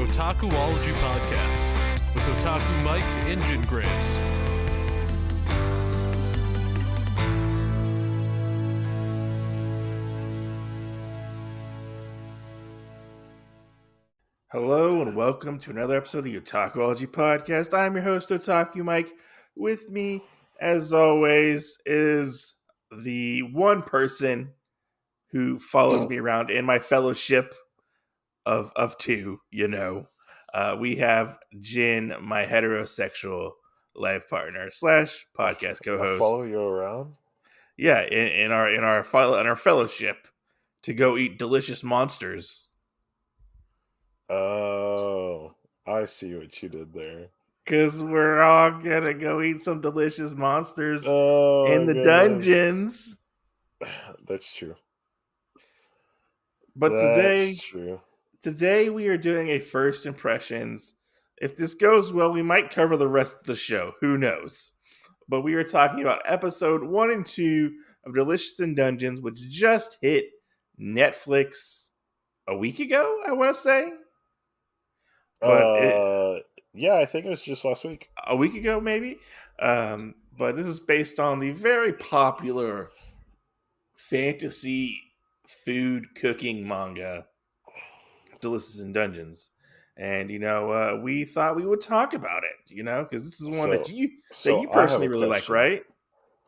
Otakuology podcast with Otaku Mike Engine Graves. Hello and welcome to another episode of the Otakuology podcast. I'm your host, Otaku Mike. With me, as always, is the one person who follows me around in my fellowship of two, we have Jin, my heterosexual life partner / podcast co-host. Follow you around? Yeah, in our fellowship to go eat delicious monsters. Oh, I see what you did there. Because we're all gonna go eat some delicious monsters Oh, in the goodness. dungeons. That's true. But That's true. Today we are doing a first impressions. If this goes well, we might cover the rest of the show. Who knows? But we are talking about episode 1 and 2 of Delicious in Dungeons, which just hit Netflix a week ago, I want to say. But yeah, I think it was just last week. A week ago, maybe. But this is based on the very popular fantasy food cooking manga, Delicious in Dungeons. And, we thought we would talk about it, because this is one that you personally really like, right?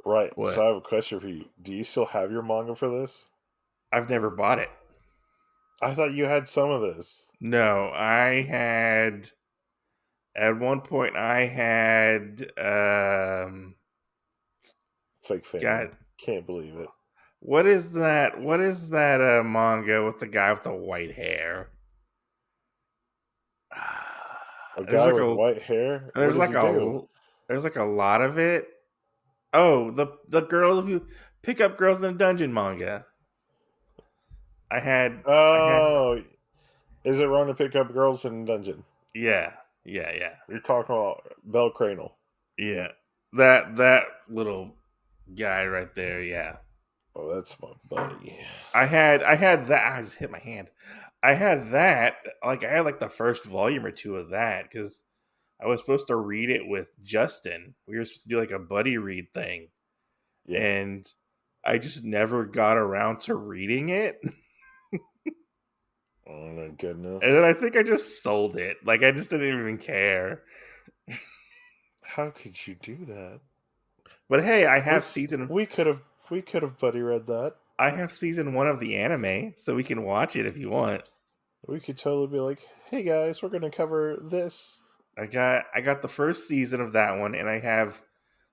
Right. What? So I have a question for you. Do you still have your manga for this? I've never bought it. I thought you had some of this. No, I had... At one point, I had... Fake fan. God. Can't believe it. What is that? What is that manga with the guy with the white hair? A guy with white hair? There's like a lot of it. Oh, the girl who pick up girls in a dungeon manga. Is it wrong to pick up girls in a dungeon? Yeah. You're talking about Bell Cranel. Yeah. That little guy right there, yeah. Oh, that's my buddy. I had that. I just hit my hand. I had that. I had the first volume or two of that because I was supposed to read it with Justin. We were supposed to do a buddy read thing. Yeah. And I just never got around to reading it. Oh my goodness. And then I think I just sold it. I just didn't even care. How could you do that? But hey, I have season... We could have buddy read that. I have season 1 of the anime, so we can watch it if you want. We could totally be like, hey guys, we're gonna cover this. I got the first season of that one, and I have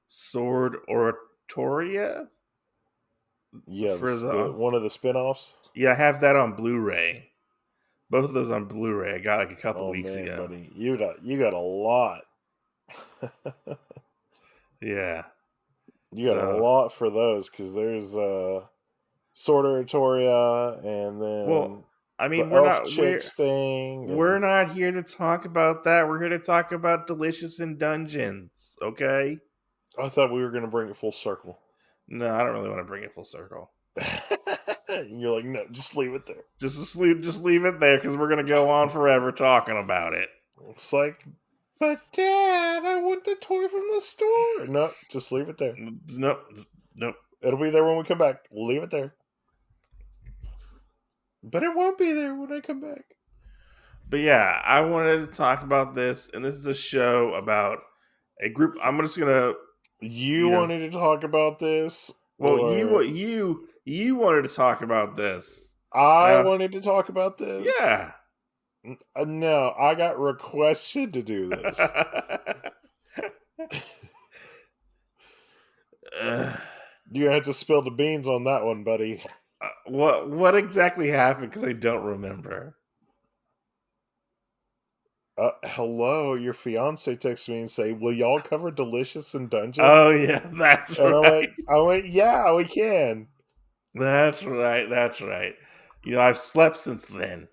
Sword Oratoria. Yeah, one of the spin-offs. Yeah, I have that on Blu-ray. Both of those on Blu-ray. I got a couple weeks ago. Buddy. You got a lot. Yeah. You got a lot for those, because there's Sword Oratoria, and then we're not here to talk about that. We're here to talk about Delicious in Dungeons, okay? I thought we were going to bring it full circle. No, I don't really want to bring it full circle. You're like, no, just leave it there. Just leave it there, because we're going to go on forever talking about it. It's like, but Dad, I want the toy from the store. No, just leave it there. Nope. It'll be there when we come back. Leave it there. But it won't be there when I come back. But yeah, I wanted to talk about this, and this is a show about a group. I'm just gonna. You wanted to talk about this? Well, you wanted to talk about this. I wanted to talk about this. Yeah. No, I got requested to do this. You're gonna have to spill the beans on that one, buddy. What exactly happened? Because I don't remember. Hello, your fiance texted me and say, "Will y'all cover Delicious in Dungeons?" Oh yeah, that's right. I went, yeah, we can. That's right. I've slept since then,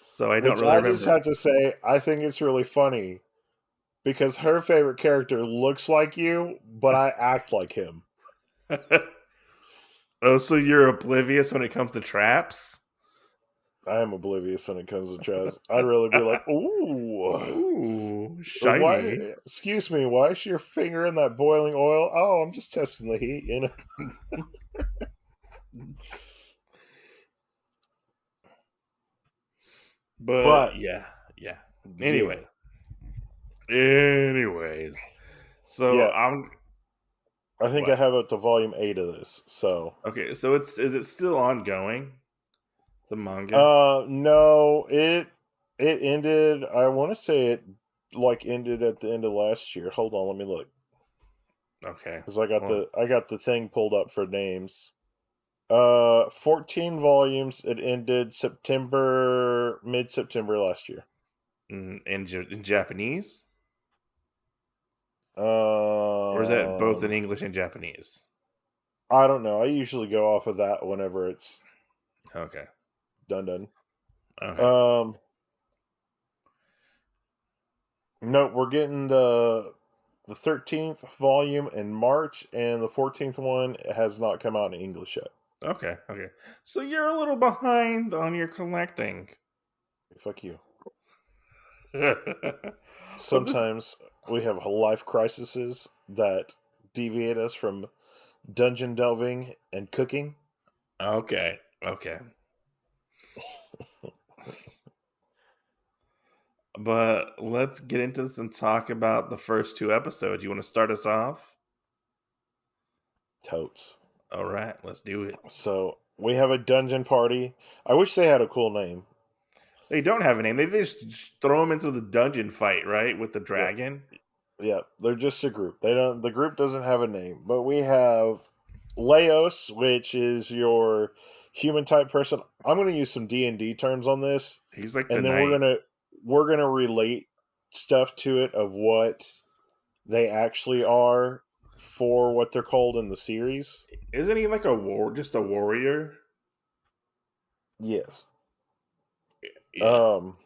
so I don't really remember. I just have to say, I think it's really funny because her favorite character looks like you, but I act like him. Oh, so you're oblivious when it comes to traps? I am oblivious when it comes to chess. I'd really be like, ooh, Ooh, why? shiny. Excuse me, why is your finger in that boiling oil? Oh, I'm just testing the heat, you know. But But yeah. yeah, Anyways, so yeah, I'm I think I what? have up to volume 8 of this. So, Okay, so is it still ongoing? The manga? no, it ended. I want to say it like ended at the end of last year. Hold on, let me look Okay. because Well, I got the thing pulled up for names. 14 volumes. It ended mid September last year. in Japanese, or is that both in Um, English and Japanese? I don't know. I usually go off of that whenever it's Okay. done. Okay. Um, no, we're getting the 13th volume in March, and the 14th one has not come out in English yet. Okay. So you're a little behind on your collecting. Fuck you. But this Sometimes we have life crises that deviate us from dungeon delving and cooking. okay. But let's get into this and talk about the first two episodes. You want to start us off? Totes. All right, let's do it. So we have a dungeon party. I wish they had a cool name. They don't have a name. They just throw them into the dungeon fight, right, with the Yep. dragon. Yeah, they're just a group. They don't. The group doesn't have a name, but we have Laios, which is your human type person. I'm going to use some D&D terms on this, He's like the and then knight. we're gonna relate stuff to it of what they actually are for what they're called in the series. Isn't he like just a warrior? Yes. Yeah. Um.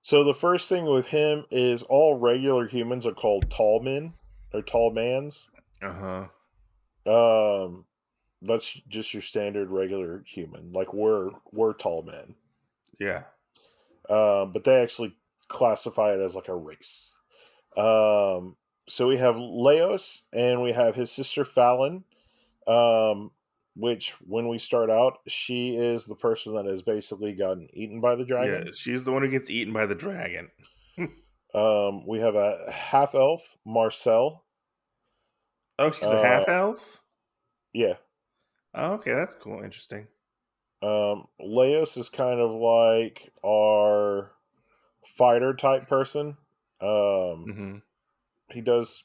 So the first thing with him is all regular humans are called tall men or tall mans. Uh huh. Um, that's just your standard regular human. Like we're tall men. Yeah. But they actually classify it as like a race. Um, so we have Leos and we have his sister Fallon. Um, which when we start out, she is the person that has basically gotten eaten by the Yeah. dragon. She's the one who gets eaten by the dragon. We have a half elf, Marcel. Oh, she's a Uh, half elf. yeah. Oh, okay, that's cool. Interesting. Leos is kind of like our fighter type person. Um, Hmm. he does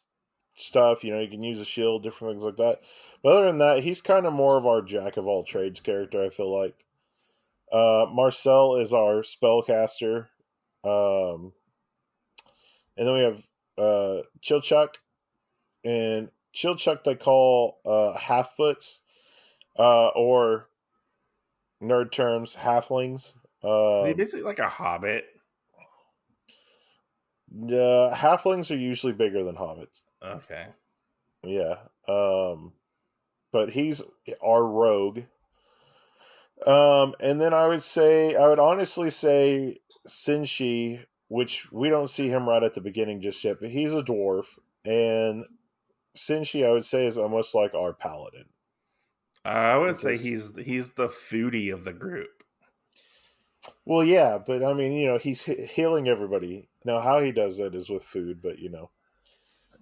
stuff, he can use a shield, different things like that. But other than that, he's kind of more of our jack of all trades character, I feel like. Marcel is our spellcaster. Um, and then we have Chilchuck. And Chilchuck they call half foots, or nerd terms, halflings. Is he Um, basically like a hobbit? halflings are usually bigger than hobbits. Okay. Yeah. But he's our rogue. And then I would honestly say Sinshi, which we don't see him right at the beginning just yet, but he's a dwarf. And Sinshi, I would say, is almost like our paladin. I would say Because, he's the foodie of the group. well, yeah, but I mean, he's healing everybody. Now, how he does that is with food, but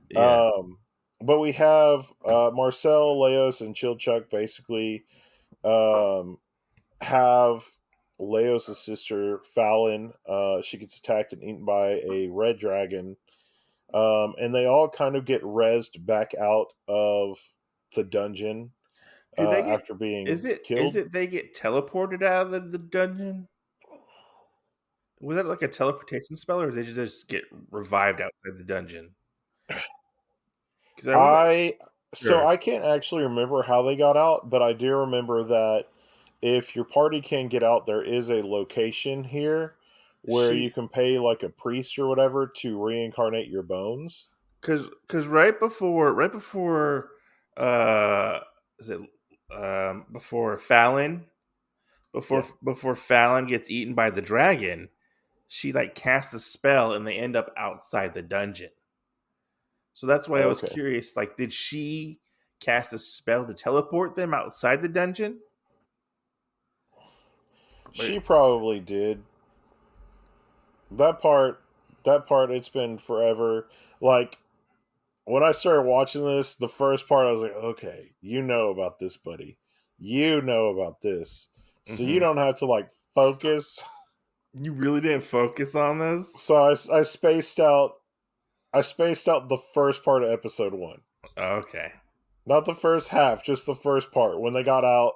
Yeah. Um, but we have Marcel, Leos, and Chilchuck basically um, have Leos' sister Fallon. She gets attacked and eaten by a red dragon, and they all kind of get rezzed back out of the dungeon Do they get? after being Is killed. it they get teleported out of the dungeon? Was that like a teleportation spell, or did they just get revived outside the dungeon? Because I remember. I so Sure. I can't actually remember how they got out, but I do remember that if your party can get out, there is a location here where you She can pay like a priest or whatever to reincarnate your bones. because right before uh is it before Fallon before Fallon gets eaten by the dragon, she like casts a spell and they end up outside the dungeon. So that's why I was Okay. curious. Like, did she cast a spell to teleport them outside the dungeon? She probably did. That part, it's been forever. Like, when I started watching this, the first part, I was like, okay, you know about this, buddy. You know about this. So you Mm-hmm. don't have to, like, focus. You really didn't focus on this? So I spaced out. I spaced out the first part of episode 1. Okay. Not the first half, just the first part when they got out.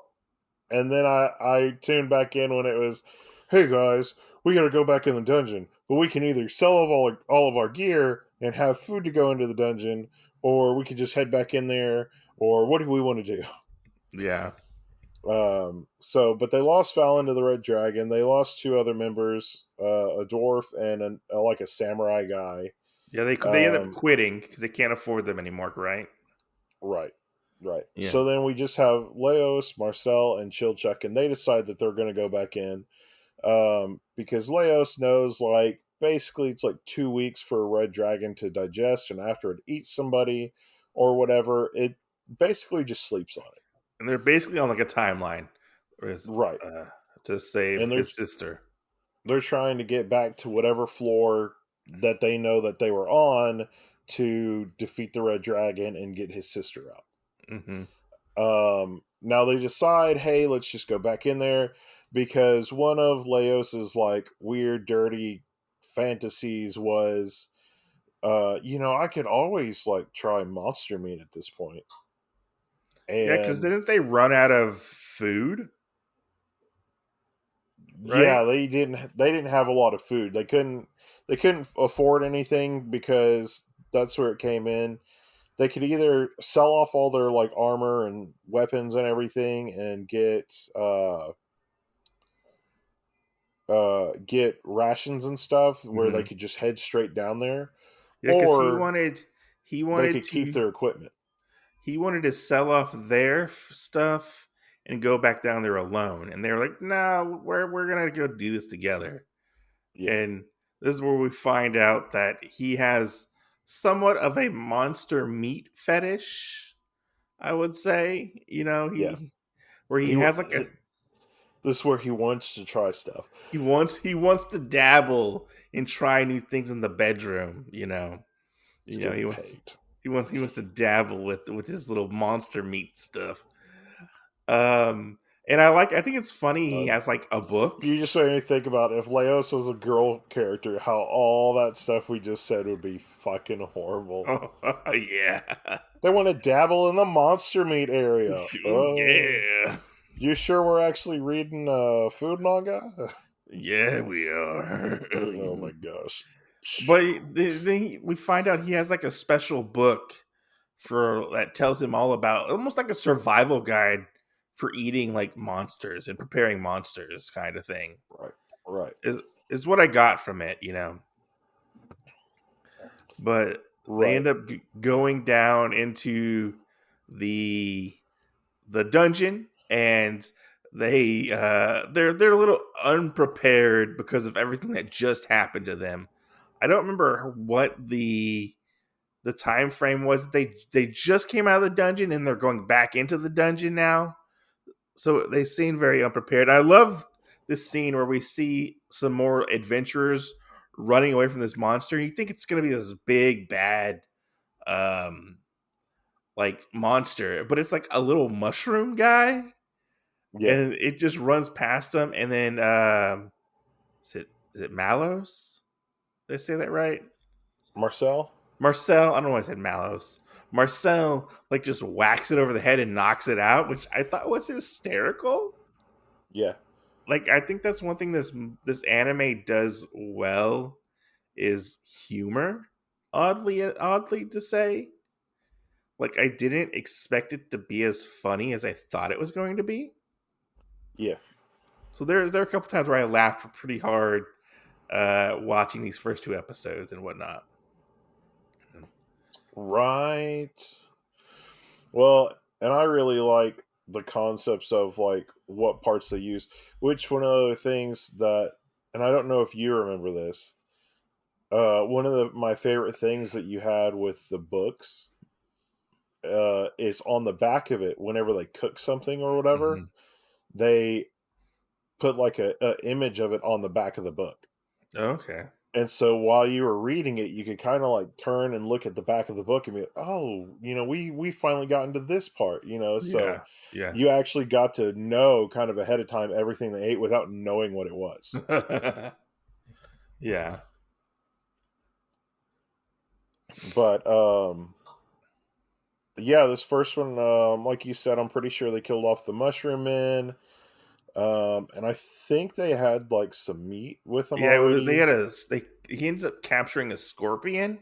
And then I tuned back in when it was, hey guys, we got to go back in the dungeon, but we can either sell all of our gear and have food to go into the dungeon, or we could just head back in there, or what do we want to do? Yeah. But they lost Fallon to the Red Dragon. They lost 2 other members, a dwarf and like a samurai guy. Yeah, they end up quitting because they can't afford them anymore, right? Right. Right. Yeah. So then we just have Laios, Marcille, and Chilchuck, and they decide that they're going to go back in because Laios knows, like, basically it's like 2 weeks for a red dragon to digest, and after it eats somebody or whatever, it basically just sleeps on it. And they're basically on like a timeline Right. to save And his sister. they're trying to get back to whatever floor that they know that they were on to defeat the red dragon and get his sister out. Mm-hmm. Now they decide, hey, let's just go back in there because one of Laos's like weird, dirty fantasies was, I could always like try monster meat at this point. Yeah, because And didn't they run out of food? Right? yeah, they didn't have a lot of food. They couldn't afford anything because that's where it came in. They could either sell off all their like armor and weapons and everything and get rations and stuff where they Mm-hmm. could just head straight down there, Yeah, because or he they wanted could keep to their equipment. he wanted to sell off their stuff and go back down there alone. And they were like, "No, we're gonna go do this together." Yeah, And this is where we find out that he has somewhat of a monster meat fetish. I would say, yeah. he He has like a this is where he wants to try stuff. he wants to dabble and try new things in the bedroom. He's He getting wants paid. he wants to dabble with his little monster meat stuff. And I think it's funny he Uh, has like a book. you just made me think about if Laos was a girl character, how all that stuff we just said would be fucking horrible. Oh yeah. They want to dabble in the monster meat area. Oh yeah. You sure we're actually reading food manga? Yeah, we are. Oh my gosh. But we find out he has like a special book for that tells him all about almost like a survival guide for eating like monsters and preparing monsters kind of thing. Right, right, Is what I got from it. But they right. end up going down into the dungeon and they're a little unprepared because of everything that just happened to them. I don't remember what the time frame was. They just came out of the dungeon and they're going back into the dungeon now. So they seem very unprepared. I love this scene where we see some more adventurers running away from this monster. You think it's going to be this big bad um like monster, but it's like a little mushroom guy Yeah. and it just runs past them and then is it Malos? Did I say that right? Marcel? Marcel, I don't know why I said Malos. Marcel like just whacks it over the head and knocks it out, which I thought was hysterical. Yeah. Like I think that's one thing this anime does well is humor. Oddly to say, like I didn't expect it to be as funny as I thought it was going to be. Yeah. So there are a couple times where I laughed pretty hard watching these first 2 episodes and whatnot. Right. Well, and I really like the concepts of like what parts they use. Which one of the things that, and I don't know if you remember this. One of my favorite things that you had with the books is on the back of it. Whenever they cook something or whatever, Mm-hmm. they put like a image of it on the back of the book. Okay. And so while you were reading it, you could kind of like turn and look at the back of the book and be like, "Oh, we finally got into this part." So Yeah. Yeah. you actually got to know kind of ahead of time everything they ate without knowing what it was. Yeah. But yeah, this first one, like you said, I'm pretty sure they killed off the mushroom men. And I think they had like some meat with them Yeah. They already. had he ends up capturing a scorpion.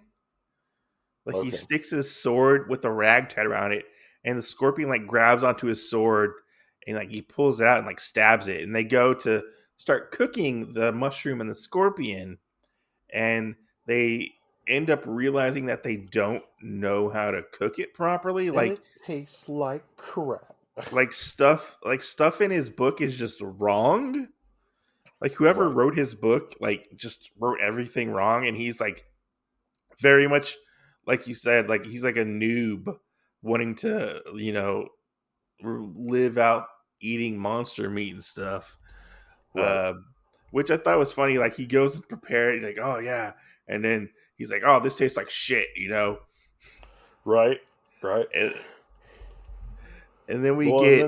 Like he Okay. sticks his sword with a rag tied around it, and the scorpion like grabs onto his sword, and like he pulls it out and like stabs it. And they go to start cooking the mushroom and the scorpion, and they end up realizing that they don't know how to cook it properly. It tastes like crap. Stuff in his book is just wrong. Like whoever Right. wrote his book like just wrote everything wrong, and he's like very much like you said, like he's like a noob wanting to live out eating monster meat and stuff. Right. uh which I thought was funny. Like he goes and prepare it, like, oh yeah, and then he's like, oh, this tastes like shit. Right. Right. and, and then we Well, and get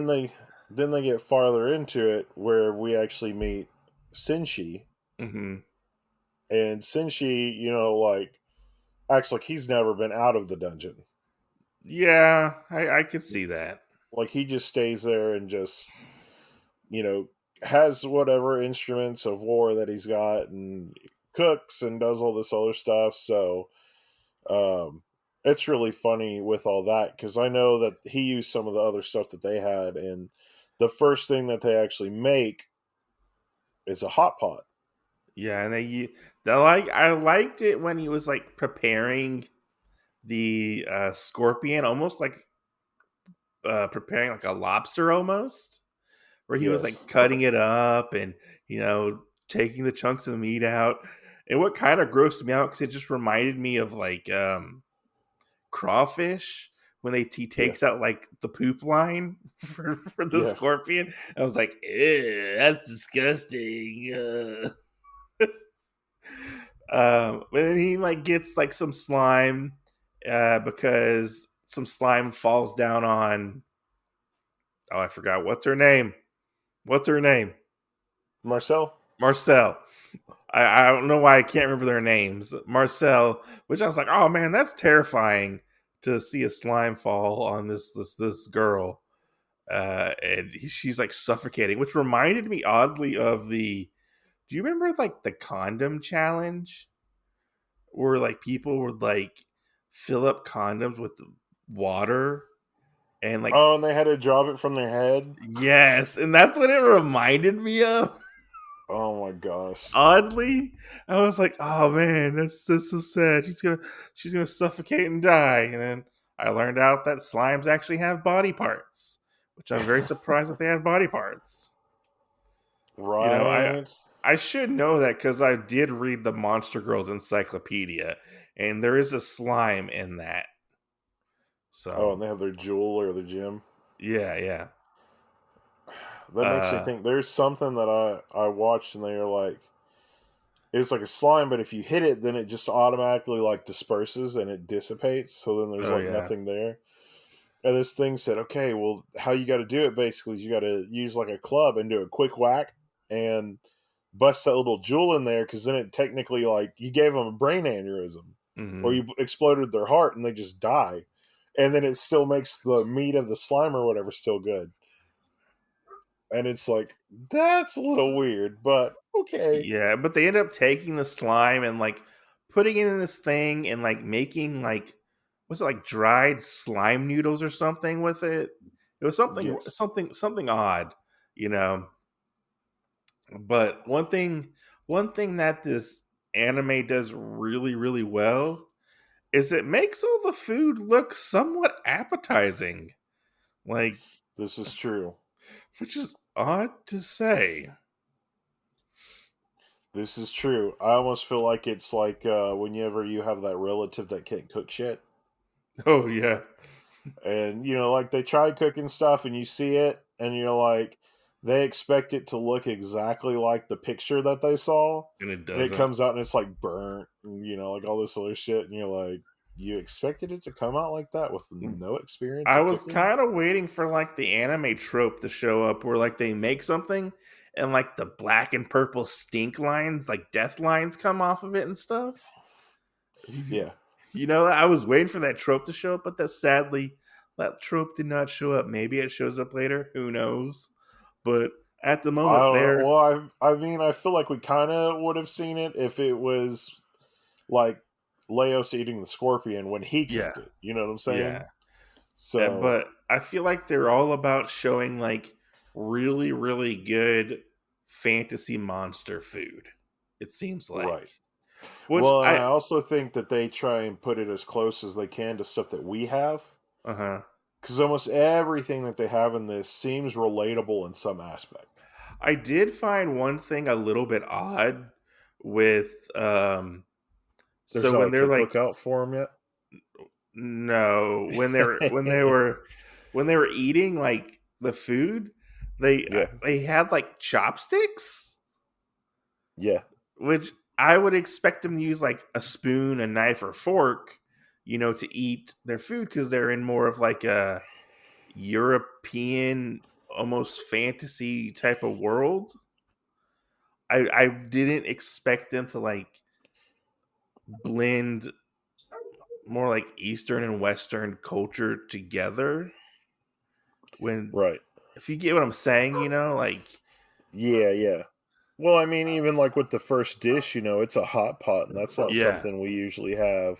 then they get farther into it where we actually meet Sinshi, mhm. and Sinshi, like acts like he's never been out of the dungeon. Yeah, I could see that. Like he just stays there and just, you know, has whatever instruments of war that he's got and cooks and does all this other stuff. So, um, it's really funny with all that because I know that he used some of the other stuff that they had, and the first thing that they actually make is a hot pot. Yeah, and I liked it when he was like preparing the scorpion, almost like preparing like a lobster almost, where he was like Yes. cutting it up and you know taking the chunks of meat out. And what kind of grossed me out because it just reminded me of like crawfish when he Yeah. takes out like the poop line for the Yeah. scorpion. I was like, ew, that's disgusting. But then he like gets like some slime because some slime falls down on. Oh, I forgot what's her name. What's her name? Marcel? Marcel. I don't know why I can't remember their names. Marcel, which I was like, oh man, that's terrifying to see a slime fall on this girl, and she's like suffocating, which reminded me oddly of the. Do you remember like the condom challenge, where like people would like fill up condoms with water and like Oh, and they had to drop it from their head? yes, and that's what it reminded me of. Oh my gosh. Oddly, I was like, "Oh man, that's so sad. She's gonna suffocate and die." And then I learned out that slimes actually have body parts, which I'm very surprised that they have body parts. You know, I Right. I should know that because I did read the Monster Girls encyclopedia, and there is a slime in that. Oh, and So they have their jewel or their gem. yeah, yeah. That makes me Uh, think there's something that I watched and they were like, it's like a slime, but if you hit it, then it just automatically like disperses and it dissipates. So then there's oh like yeah. nothing there. And this thing said, okay, well, how you got to do it basically is you got to use like a club and do a quick whack and bust that little jewel in there because then it technically like you gave them a brain aneurysm or Hmm. you exploded their heart and they just die. And then it still makes the meat of the slime or whatever still good. And it's like, that's a little weird, but okay. Yeah, but they end up taking the slime and like putting it in this thing and like making like was it like dried slime noodles or something with it? It was Yes. something odd, you know. But one thing that this anime does really really well is it makes all the food look somewhat appetizing. Like, This is true. which is odd to say. This is true. I almost feel like it's like whenever you have that relative that can't cook shit. Oh yeah, And, like they try cooking stuff and you see it and you're like, they expect it to look exactly like the picture that they saw. and it And it doesn't. comes out and it's like burnt and, like all this other shit. And you're like, you expected it to come out like that with no experience I of was cooking? kind of waiting for like the anime trope to show up where like they make something and like the black and purple stink lines, like death lines come off of it and stuff. Yeah. I was waiting for that trope to show up, but sadly that trope did not show up. Maybe it shows up later, who knows? But at the I moment don't know. there, Well, I mean, I feel like we kind of would have seen it if it was like Laios eating the scorpion when he yeah, cooked it. You know what I'm saying? yeah. So, But I feel like they're all about showing like really, really good fantasy monster food. It seems like, right. which Well, and I I also think that they try and put it as close as they can to stuff that we have. uh huh. Because almost everything that they have in this seems relatable in some aspect. I did find one thing a little bit odd with There's so not when a they're like cookbook out for them no when they're yet. when they were eating like the food Yeah, they had like chopsticks, yeah, which I would expect them to use like a spoon, a knife, or fork, to eat their food because they're in more of like a European, almost fantasy type of world. I didn't expect them to like blend more like Eastern and Western culture together. When right. if you get what I'm saying, like Yeah, yeah. Well, I mean, even like with the first dish, it's a hot pot, and that's not yeah, something we usually have.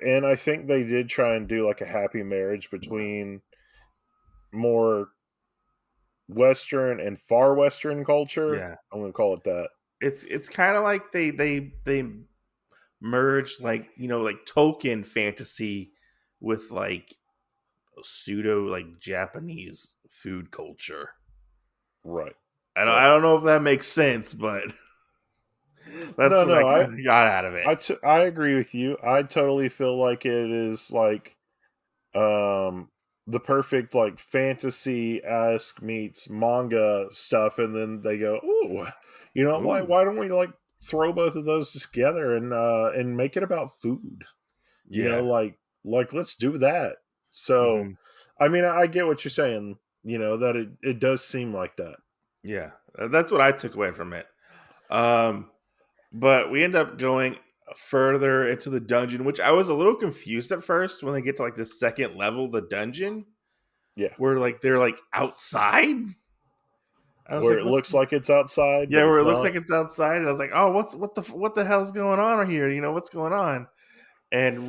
And I think they did try and do like a happy marriage between more Western and far Western culture. yeah. I'm going to call it that. It's kind of like they merged like like Tolkien fantasy with like pseudo like Japanese food culture. Right. I Right. don't know if that makes sense, but that's No, what I no, kind of got out of it. I agree with you. I totally feel like it is like um the perfect like fantasy esque meets manga stuff, and then they go, "Ooh, Ooh, why don't we like throw both of those together and make it about food? You know, yeah, like let's do that." So, hmm I mean, I get what you're saying. That it does seem like that. yeah. That's what I took away from it. Um, but we end up going further into the dungeon, which I was a little confused at first when they get to like the second level, of the dungeon, Yeah, where like they're like outside. I was where like, it "What's?" looks like it's outside, Yeah, but where it's it looks not. like it's outside. And I was like, "Oh, what the hell's going on here? What's going on?" And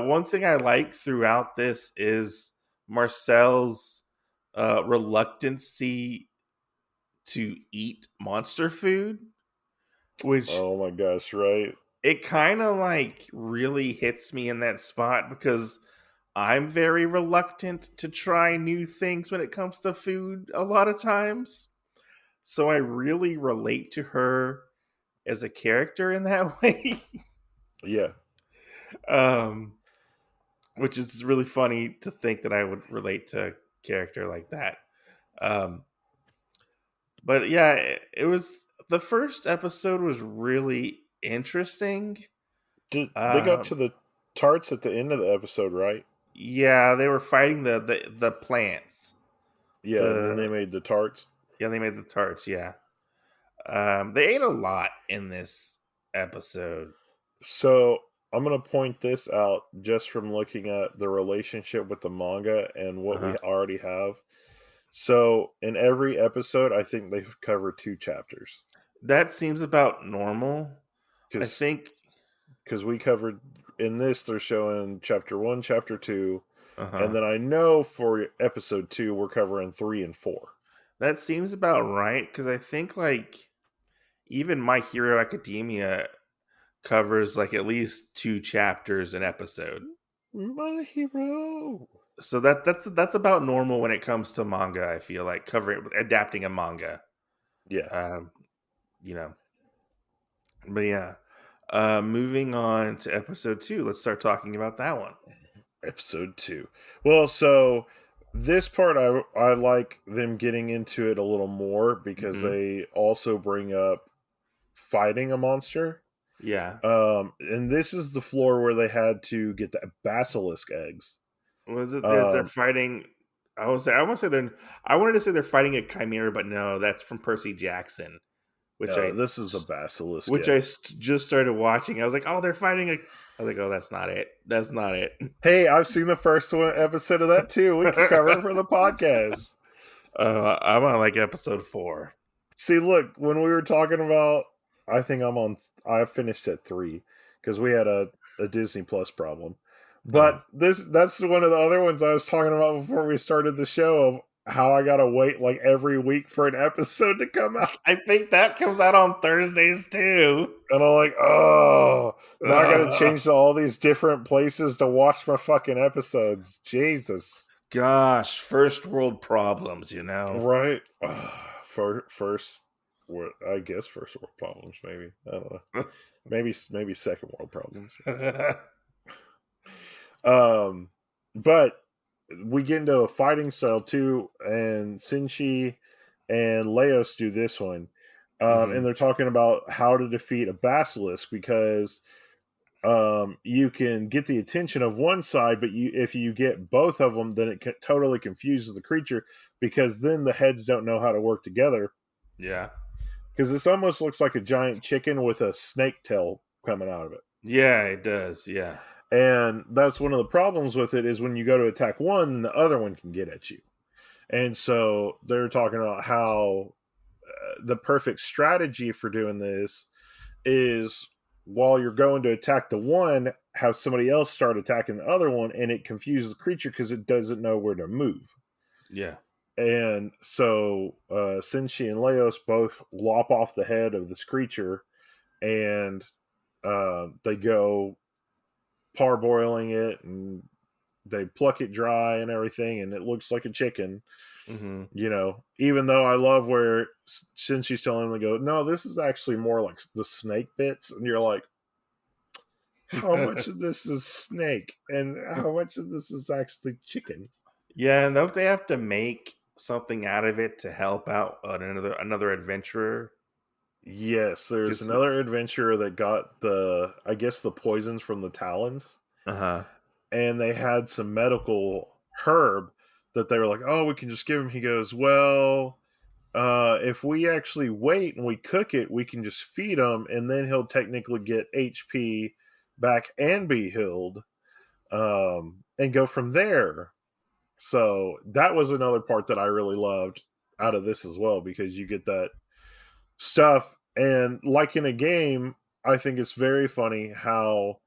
one thing I like throughout this is Marcel's reluctancy to eat monster food, which Oh my gosh, right? it kind of like really hits me in that spot because I'm very reluctant to try new things when it comes to food a lot of times. So I really relate to her as a character in that way. Yeah. um, which is really funny to think that I would relate to a character like that. Um, but yeah, it was the first episode was really interesting. They got Um, to the tarts at the end of the episode, right? yeah, they were fighting the plants. Yeah, and then they The made the tarts. Yeah, they made the tarts. Yeah, they ate a lot in this episode. So I'm gonna point this out just from looking at the relationship with the manga and Uh what we huh. already have. So in every episode, I think they've covered 2 chapters That seems about normal. I because think. we covered in this. They're showing chapter 1, chapter 2, Uh and huh. then I know for episode 2 we're covering 3 and 4. That seems about right because I think like even My Hero Academia covers like at least 2 chapters an episode. My hero. So that's about normal when it comes to manga. I feel like adapting a manga. Yeah. Um, you know, but yeah. Moving on to episode 2, let's start talking about that one. Episode 2. Well, so this part I like them getting into it a little more because Hmm. they also bring up fighting a monster. Yeah. And this is the floor where they had to get the basilisk eggs. Was it they're Um, fighting? I want to say they're. I wanted to say they're fighting a chimera, but no, that's from Percy Jackson, which I this is the basilisk which I eggs. just started watching. I was like, oh, they're fighting a. I was like, oh, that's not it. That's not it. Hey, I've seen the first episode of that too. We could cover it for the podcast. I'm on like episode 4. See, look, when we were talking about, I think I finished at 3 because we had a Disney Plus problem. Oh, But that's one of the other ones I was talking about before we started the show of how I gotta wait like every week for an episode to come out. I think that comes out on Thursdays too. And I'm like, oh, now I gotta Uh, change to all these different places to watch my fucking episodes. Jesus. gosh, first world problems, Right? First, I guess first world problems, maybe. I don't know. Maybe second world problems. But we get into a fighting style too, and Sinchi and Laios do this one. And Hmm. they're talking about how to defeat a basilisk because you can get the attention of one side, but if you get both of them, then it totally confuses the creature because then the heads don't know how to work together. Yeah. Because this almost looks like a giant chicken with a snake tail coming out of it. Yeah, it does. Yeah. And that's one of the problems with it is when you go to attack one, the other one can get at you. And so they're talking about how the perfect strategy for doing this is while you're going to attack the one, have somebody else start attacking the other one, and it confuses the creature because it doesn't know where to move. Yeah. And so Senshi and Leos both lop off the head of this creature, and they go parboiling it, and they pluck it dry and everything, and it looks like a chicken. Hmm. Even though I love where Senshi's telling them to go, no, this is actually more like the snake bits, and you're like, how much of this is snake and how much of this is actually chicken? Yeah, and don't they have to make something out of it to help out another adventurer? Yes, there's Because another adventurer that got I guess the poisons from the talons, uh-huh. and they had some medical herb that they were like, oh, we can just give him. He goes, well, if we actually wait and we cook it, we can just feed him, and then he'll technically get HP back and be healed, and go from there. So that was another part that I really loved out of this as well, because you get that stuff. And like in a game, I think it's very funny how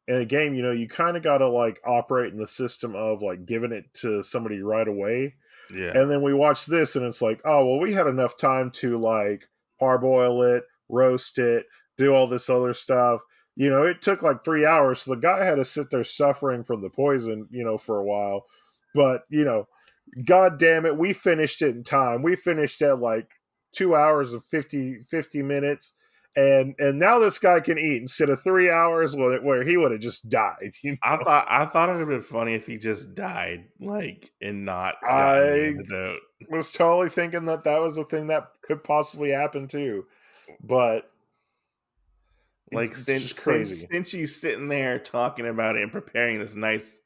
in a game, you kind of got to like operate in the system of like giving it to somebody right away. Yeah. And then we watch this and it's like, oh, well, we had enough time to like parboil it, roast it, do all this other stuff. It took like 3 hours. So the guy had to sit there suffering from the poison, for a while. But, God damn it, we finished it in time. We finished at like 2 hours and 50 minutes. And now this guy can eat instead of 3 hours where he would have just died. I thought it would have been funny if he just died, like, and not gotten the I antidote. was totally thinking that was a thing that could possibly happen too. But Like it's since just since crazy. since she's sitting there talking about it and preparing this nice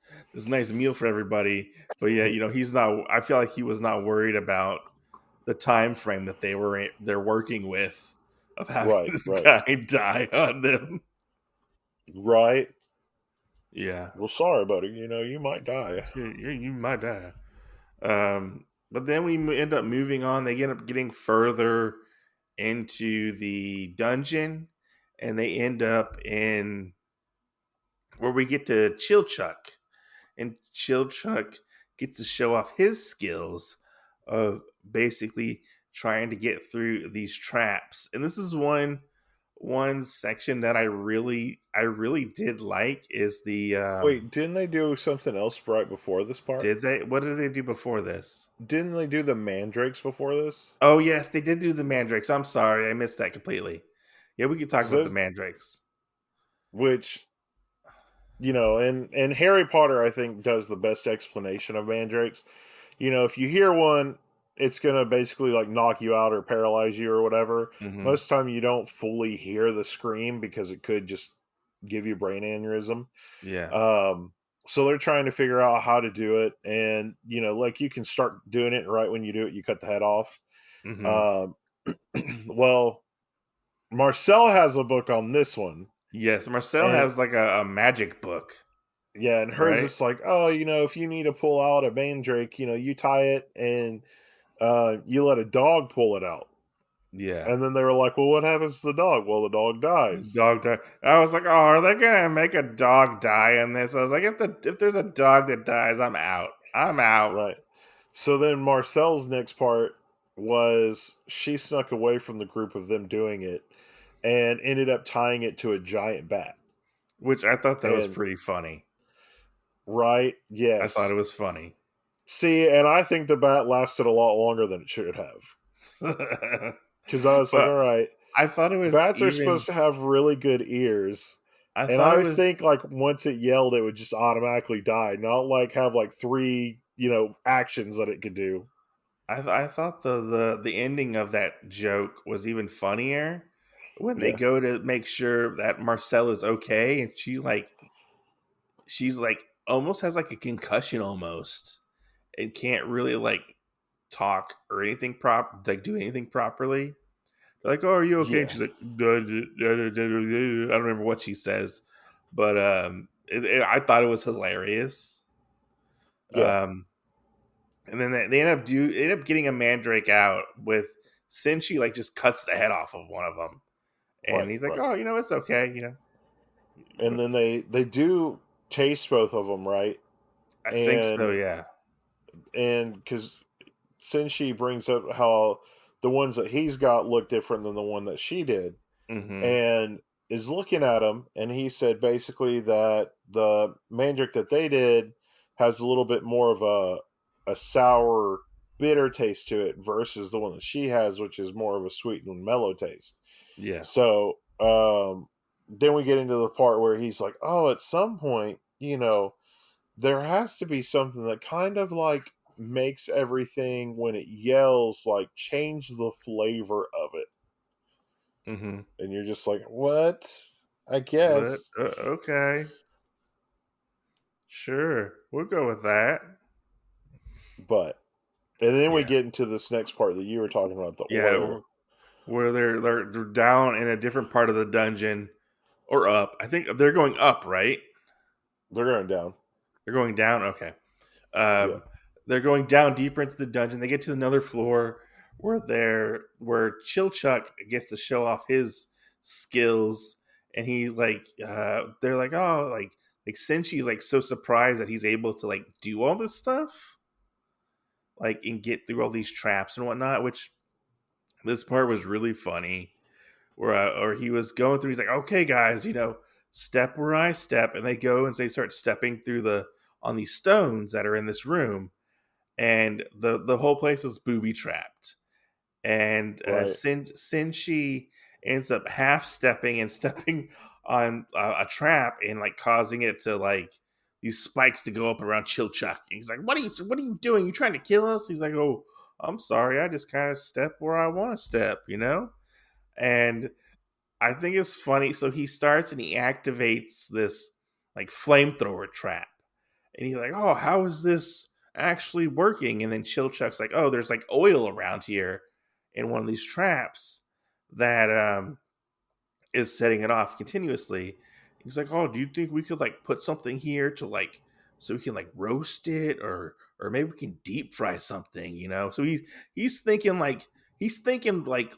meal for everybody, but yeah, he's not. I feel like he was not worried about the time frame that they're working with of having Right, this right, guy die on them. right. Yeah, Well, sorry, buddy. You might die. you might die. But then we end up moving on. They end up getting further into the dungeon, and they end up in where we get to Chilchuck, and Chilchuck gets to show off his skills of basically trying to get through these traps. And this is one one section that I really did like is the Wait, didn't they do something else right before this part? did they what did they do before this? Didn't they do the mandrakes before this? Oh yes, they did do the mandrakes. I'm sorry, I missed that completely. Yeah, we could talk 'Cause about the those, mandrakes. which and Harry Potter, I think, does the best explanation of mandrakes. If you hear one, it's gonna basically like knock you out or paralyze you or whatever. Hmm. Most of the time, you don't fully hear the scream because it could just give you brain aneurysm. Yeah. Um, so they're trying to figure out how to do it, and like you can start doing it, and right when you do it, you cut the head off. Hmm. Um, well, Marcel has a book on this one, Yes, Marcel and has like a magic book, yeah, and hers right? is like, oh, if you need to pull out a mandrake, you tie it and you let a dog pull it out. Yeah. And then they were like, well, what happens to the dog? Well, the dog dies. Dog die. I was like, oh, are they gonna make a dog die in this? I was like, if there's a dog that dies, I'm out. I'm out. Right. So then Marcel's next part was she snuck away from the group of them doing it and ended up tying it to a giant bat. Which I thought that was And pretty funny. right, I thought it yes. was funny. See, and I think the bat lasted a lot longer than it should have. But Because I was like, all right, I thought it was bats are even supposed to have really good ears. I And thought it I was think like once it yelled, it would just automatically die, not like have like three, actions that it could do. I thought the ending of that joke was even funnier when they Yeah. go to make sure that Marcel is okay and she's like almost has like a concussion almost and can't really like talk or anything like do anything properly. They're like, "Oh, are you okay?" And Yeah. she's like, "Duh, duh, duh, duh, duh, duh, duh." I don't remember what she says, but I thought it was hilarious. Yeah. Um, and then they end up getting a mandrake out with Sinchi like just cuts the head off of one of them, and Right. he's like, Right. "Oh, it's okay, And then they do taste both of them, right? I think so, And yeah." because since she brings up how the ones that he's got look different than the one that she did, Mm-hmm. and is looking at him, and he said basically that the mandrake that they did has a little bit more of a sour, bitter taste to it versus the one that she has, which is more of a sweet and mellow taste. Yeah. So then we get into the part where he's like, "Oh, at some point, there has to be something that kind of like makes everything when it yells like change the flavor of it." Mm-hmm. And you're just like, what? I What? guess. Okay, sure, we'll go with that. But and then we Yeah, get into this next part that you were talking about, the yeah. oil. Where they're down in a different part of the dungeon or up. I think they're going up, right? They're going down. They're going down. Okay. Yeah. Um, they're going down deeper into the dungeon. They get to another floor where Chilchuck gets to show off his skills, and he like they're like, oh, like Senchi's like so surprised that he's able to like do all this stuff, like and get through all these traps and whatnot. Which this part was really funny where or he was going through. He's like, "Okay, guys, step where I step," and they go and they start stepping through the on these stones that are in this room, and the whole place is booby trapped. And Right. Sinchi ends up half stepping and stepping on a trap and like causing it to like these spikes to go up around Chilchuck. And he's like, What are you doing? You trying to kill us?" He's like, "Oh, I'm sorry. I just kind of step where I want to step." And I think it's funny. So he starts and he activates this like flamethrower trap. And he's like, "Oh, how is this actually working?" And then Chilchuck's like, "Oh, there's like oil around here in one of these traps that is setting it off continuously." He's like, "Oh, do you think we could like put something here to like so we can like roast it or maybe we can deep fry something?" So he's thinking like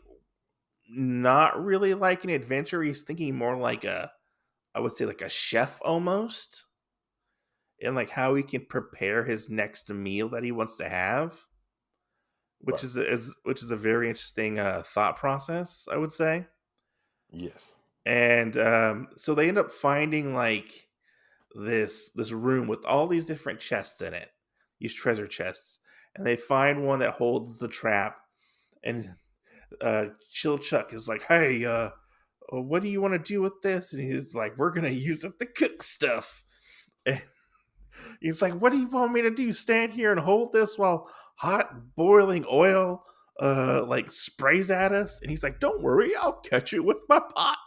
not really like an adventure. He's thinking more like I would say like a chef almost, and like how he can prepare his next meal that he wants to have, which Right. is which is a very interesting thought process, I would say. Yes. And so they end up finding like this room with all these different chests in it, these treasure chests, and they find one that holds the trap. And Chilchuck is like, "Hey, what do you want to do with this?" And he's like, "We're gonna use it to cook stuff." And he's like, "What do you want me to do? Stand here and hold this while hot boiling oil like sprays at us?" And he's like, "Don't worry, I'll catch it with my pot."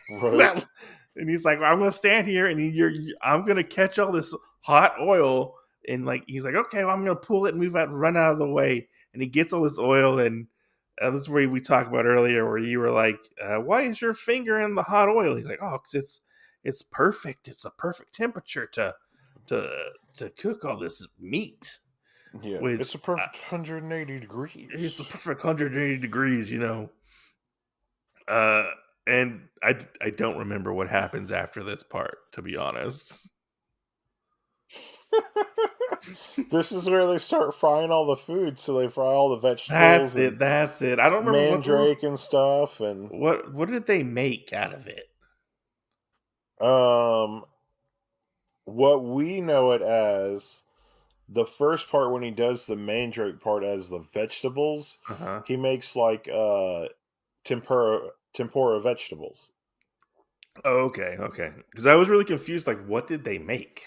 Right. Well, and he's like, "I'm gonna stand here and I'm gonna catch all this hot oil." And like he's like, "Okay, well, I'm gonna pull it and move out, run out of the way." And he gets all this oil, and this is where we talked about earlier, where you were like, "Why is your finger in the hot oil?" He's like, "Oh, because it's perfect. It's a perfect temperature to cook all this meat." Yeah. Which It's a perfect 180 it's a degrees. perfect 180 degrees, you know. Uh, and I don't remember what happens after this part, to be honest. This is where they start frying all the food. So they fry all the vegetables That's and it. That's it. I don't remember mandrake and stuff. And what did they make out of it. um, what we know it as, the first part when he does the mandrake part as the vegetables, Uh huh. he makes like tempura vegetables. Oh, okay, okay. Because I was really confused. Like, what did they make?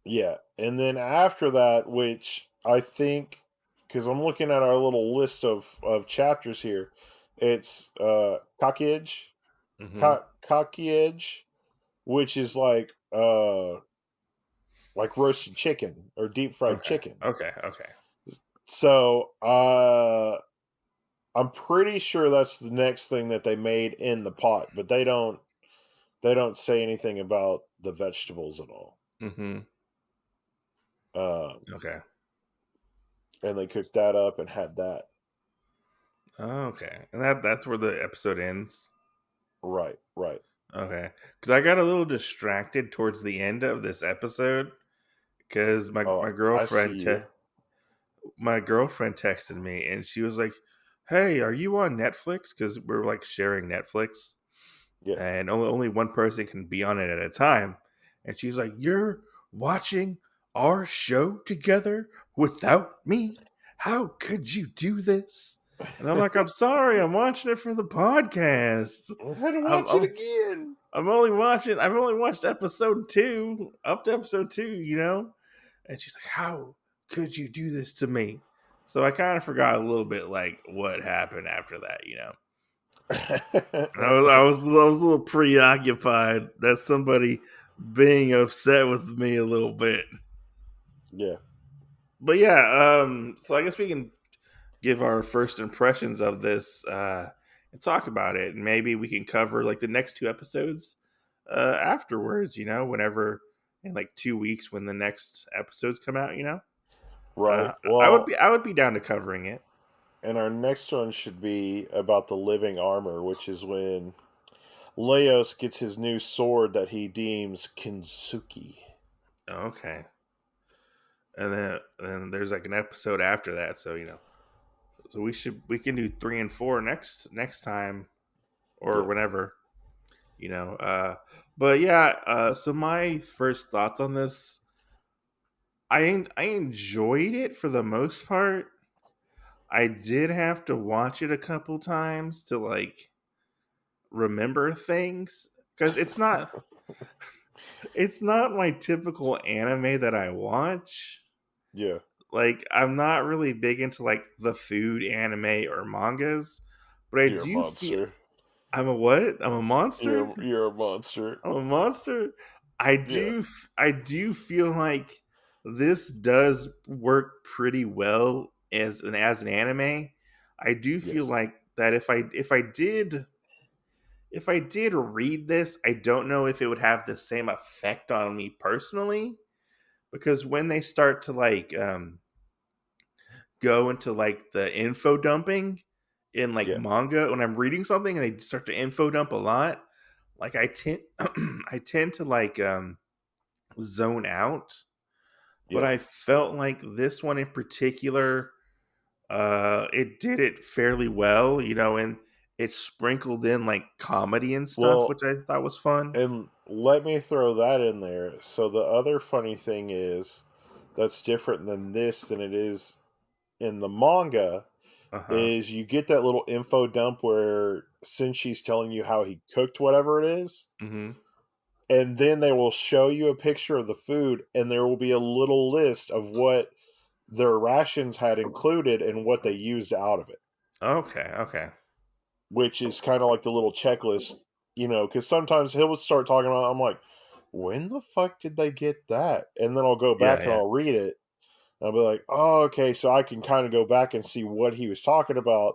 Yeah. And then after that, which I think, because I'm looking at our little list of chapters here, it's kakiage, Mm-hmm. kakiage, which is like roasted chicken or deep fried Okay. chicken. Okay. Okay. So I'm pretty sure that's the next thing that they made in the pot, but they don't say anything about the vegetables at all. Mm-hmm. Um, Okay. and they cooked that up and had that. Okay. And that's where the episode ends. Right, right. Okay. Because I got a little distracted towards the end of this episode because Oh, I see you. my girlfriend texted me and she was like, "Hey, are you on Netflix?" Because we're like sharing Netflix, Yeah. and only one person can be on it at a time. And she's like, "You're watching our show together without me? How could you do this?" And I'm like, "I'm sorry, I'm watching it for the podcast. I had to I'm, watch it I'm, again. I've only watched episode 2, up to episode 2, you know?" And she's like, "How could you do this to me?" So I kind of forgot a little bit like what happened after that, you know. I was a little preoccupied that somebody being upset with me a little bit. Yeah. But yeah, so I guess we can give our first impressions of this and talk about it, and maybe we can cover like the next 2 episodes afterwards, you know, whenever in like 2 weeks when the next episodes come out, you know. Right. I would be down to covering it. And our next one should be about the living armor, which is when Laios gets his new sword that he deems Kinsuki. Okay. And then there's like an episode after that, so you know. So we can do 3 and 4 next time or Yeah. whenever, you know. But yeah, so my first thoughts on this, I enjoyed it for the most part. I did have to watch it a couple times to like remember things because it's not my typical anime that I watch. Yeah. Like I'm not really big into like the food anime or mangas, but I You're a do feel monster. I'm a what? I'm a monster? You're a monster. I'm a monster? Yeah. I do feel like this does work pretty well as an anime. I do feel Yes. like that if I did read this, I don't know if it would have the same effect on me personally because when they start to like go into like the info dumping in like Yeah. manga when I'm reading something and they start to info dump a lot, like I tend I tend to like zone out. But Yeah. I felt like this one in particular, it did it fairly well, you know, it sprinkled in like comedy and stuff, Well, which I thought was fun. and let me throw that in there. So the other funny thing is that's different than it is in the manga Uh-huh. is you get that little info dump where Senshi's telling you how he cooked whatever it is, Mm-hmm. and then they will show you a picture of the food, and there will be a little list of what their rations had included and what they used out of it, Okay, okay. which is kind of like the little checklist, because sometimes he'll start talking about, I'm like, when the fuck did they get that? And then I'll go Yeah, back and yeah. I'll read it. And I'll be like, oh, okay, so I can kind of go back and see what he was talking about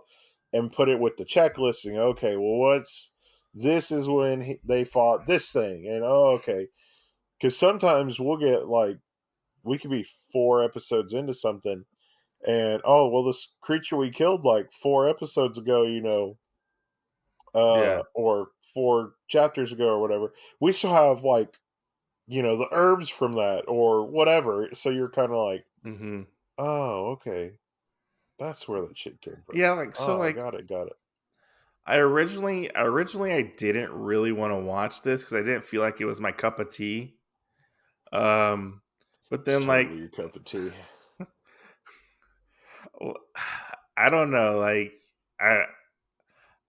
and put it with the checklist. And okay, well, this is when they fought this thing. And oh, okay. Because sometimes we could be 4 episodes into something and, oh, well, this creature we killed like 4 episodes ago, Yeah. or 4 chapters ago or whatever, we still have like, the herbs from that or whatever. So you're kind of like, Mm-hmm. oh, okay. That's where that shit came from. Yeah, like so Oh, I like got it. I originally I didn't really want to watch this because I didn't feel like it was my cup of tea. Um but It's then like totally your cup of tea. I don't know, like I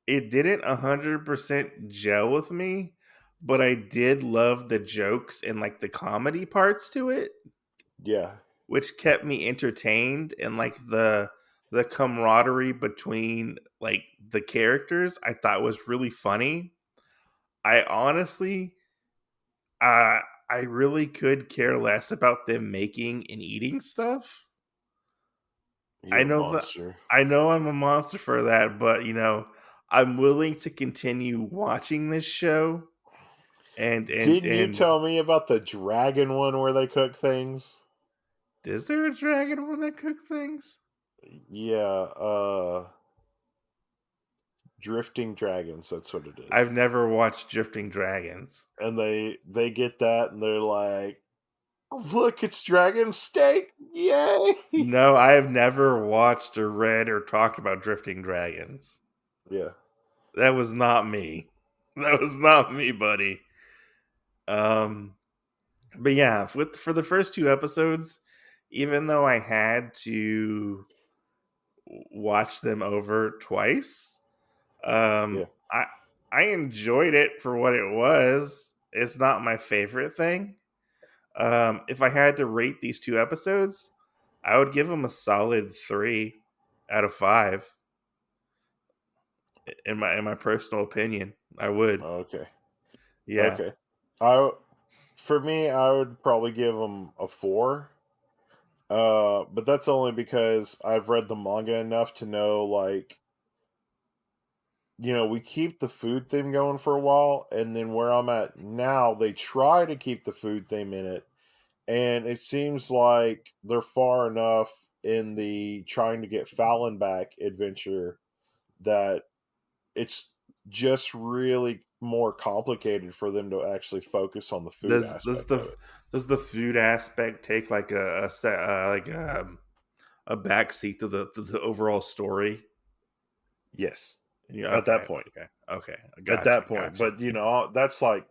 it didn't 100% gel with me, but I did love the jokes and like the comedy parts to it, Yeah. which kept me entertained, and like the camaraderie between like the characters I thought was really funny. I honestly I really could care less about them making and eating stuff. I You're a know that monster. I know I'm a monster for that, but I'm willing to continue watching this show and and Didn't you and tell me about the dragon one where they cook things? is there a dragon one that cook things? Yeah, drifting dragons, that's what it I've is. never watched Drifting Dragons. And they get that and they're like, "Oh, look, it's dragon steak. Yay." No, I have never watched or read or talked about Drifting Dragons. Yeah. That was not me. That was not me, buddy. Um, but yeah, for the first two episodes, even though I had to watch them over twice, Yeah. I enjoyed it for what it was. It's not my favorite thing. If I had to rate these two episodes, I would give them a solid 3 out of 5. In my personal opinion, I would. Okay. Yeah. Okay. I For me, I would probably give them a 4. But that's only because I've read the manga enough to know, like, we keep the food theme going for a while, and then where I'm at now, they try to keep the food theme in it, and it seems like they're far enough in the trying to get Fallon back adventure that it's just really more complicated for them to actually focus on the food Does aspect the of it. does the food aspect take like a backseat to the overall story? Yes, Yeah. at that Okay. point. Okay. Okay. At Gotcha. that point, Gotcha. but that's like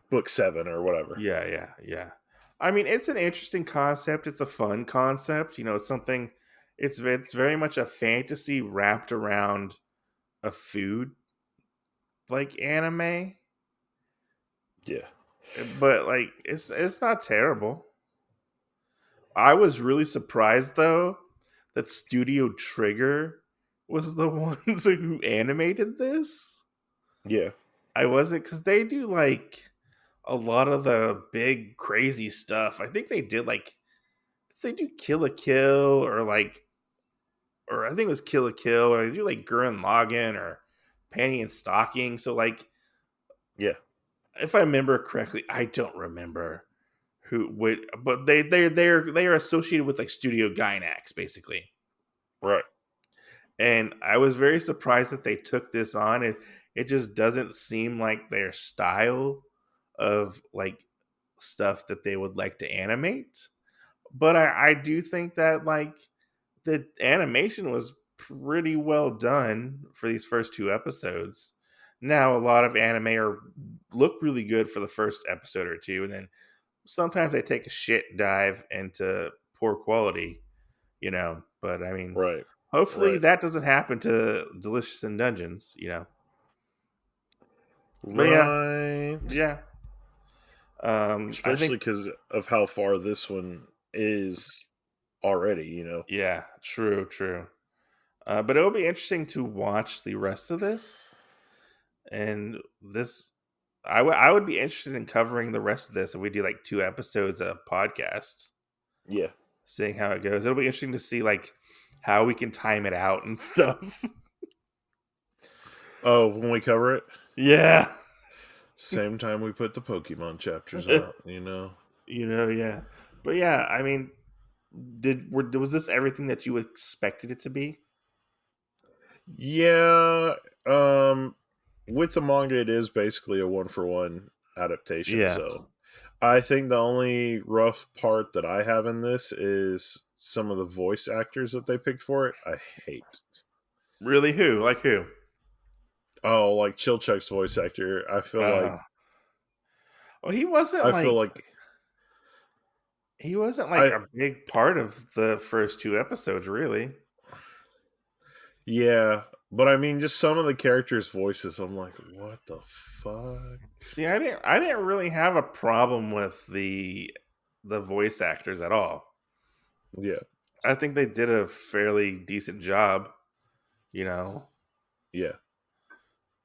book 7 or whatever. Yeah. Yeah. Yeah. I mean, it's an interesting concept. It's a fun concept. It's something. It's very much a fantasy wrapped around a food like anime, Yeah. but like it's not terrible. I was really surprised though that Studio Trigger was the ones who animated this. Yeah. I wasn't, because they do like a lot of the big crazy stuff. I think they did like they do Kill a Kill, or I think it was Kill a Kill, or they do like Gurren Lagann or Panty and Stocking. So like Yeah. if I remember correctly, I don't remember who would, but they are associated with like Studio Gainax basically. Right. And I was very surprised that they took this on. It just doesn't seem like their style of like stuff that they would like to animate. But I do think that like the animation was pretty well done for these first 2 episodes. Now, a lot of anime look really good for the first episode or two, and then sometimes they take a shit dive into poor quality, But I mean, Right. hopefully Right. that doesn't happen to Delicious in Dungeons. But Right. yeah. I Especially think, because of how far this one is already. yeah, true. But it'll be interesting to watch the rest of this. And this, I would be interested in covering the rest of this if we do like 2 episodes of podcasts, Yeah. seeing how it goes. It'll be interesting to see like how we can time it out and stuff. Oh, when we cover it, Yeah. same time we put the Pokemon chapters out. Yeah. But yeah, I mean, was this everything that you expected it to be? Yeah. With the manga, it is basically a 1-for-1 adaptation. Yeah. So I think the only rough part that I have in this is some of the voice actors that they picked for it. I hate. Really? Who? Like who? Oh, like Chilchuck's voice actor. I feel like Uh, well, he wasn't I feel like like I a big part of the first 2 episodes, really. yeah, but I mean, just some of the characters' voices. I'm like, what the fuck? See, I didn't really have a problem with the voice actors at all. Yeah, I think they did a fairly decent job, you know. yeah,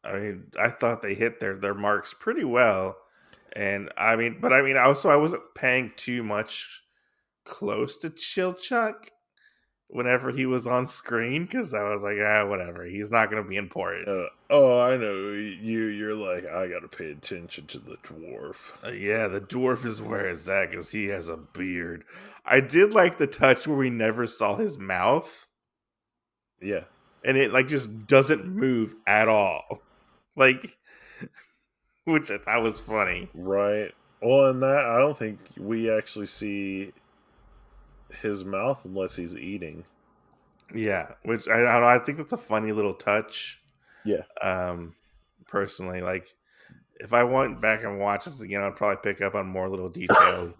I mean, I thought they hit their marks pretty well. And I mean also I wasn't paying too much close to Chilchuck whenever he was on screen because I was like, whatever. He's not going to be important. oh, I know You're like, I gotta pay attention to the dwarf. Yeah, the dwarf is where it's at because he has a beard. I did like the touch where we never saw his mouth, Yeah, and it like just doesn't move at all, like, which I thought was funny. right. Well, in that, I don't think we actually see his mouth unless he's eating. Yeah, which I don't know. I think that's a funny little touch. Yeah, Um, Personally, like if I went back and watched this again, I'd probably pick up on more little details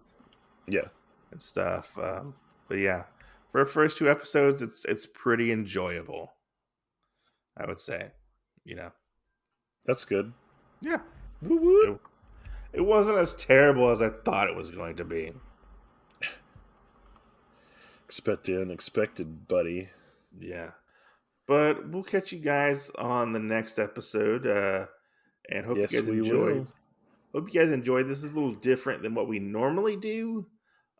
yeah, and stuff. But yeah, for the first 2 episodes, it's pretty enjoyable, I would say. You know, that's good. yeah, Woo woo. it wasn't as terrible as I thought it was going to be. Expect the unexpected, buddy. Yeah, but we'll catch you guys on the next episode, and hope you Yes, guys we enjoyed. will. Hope you guys enjoyed. This is a little different than what we normally do.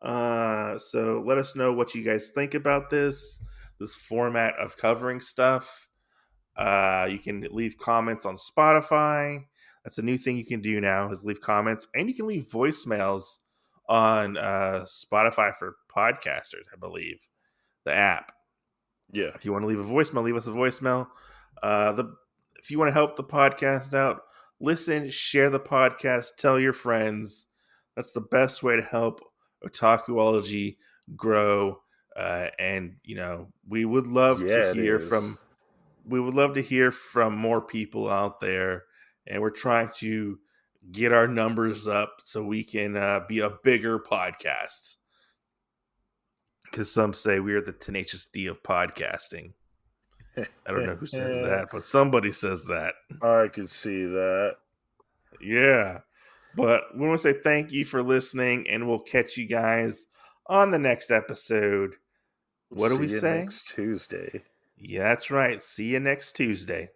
So let us know what you guys think about this format of covering stuff. You can leave comments on Spotify. That's a new thing you can do now is leave comments, and you can leave voicemails on Spotify for podcasters, I believe, the app. Yeah. If you want to leave a voicemail, leave us a voicemail. If you want to help the podcast out, listen, share the podcast, tell your friends. That's the best way to help Otakuology grow. And we would love to Yeah, it hear is. from more people out there, and we're trying to get our numbers up so we can be a bigger podcast. Because some say we are the tenacious D of podcasting. I don't know who says that, but somebody says that. I could see that. Yeah. But we want to say thank you for listening, and we'll catch you guys on the next episode. What do See we you say? next Tuesday. Yeah, that's right. See you next Tuesday.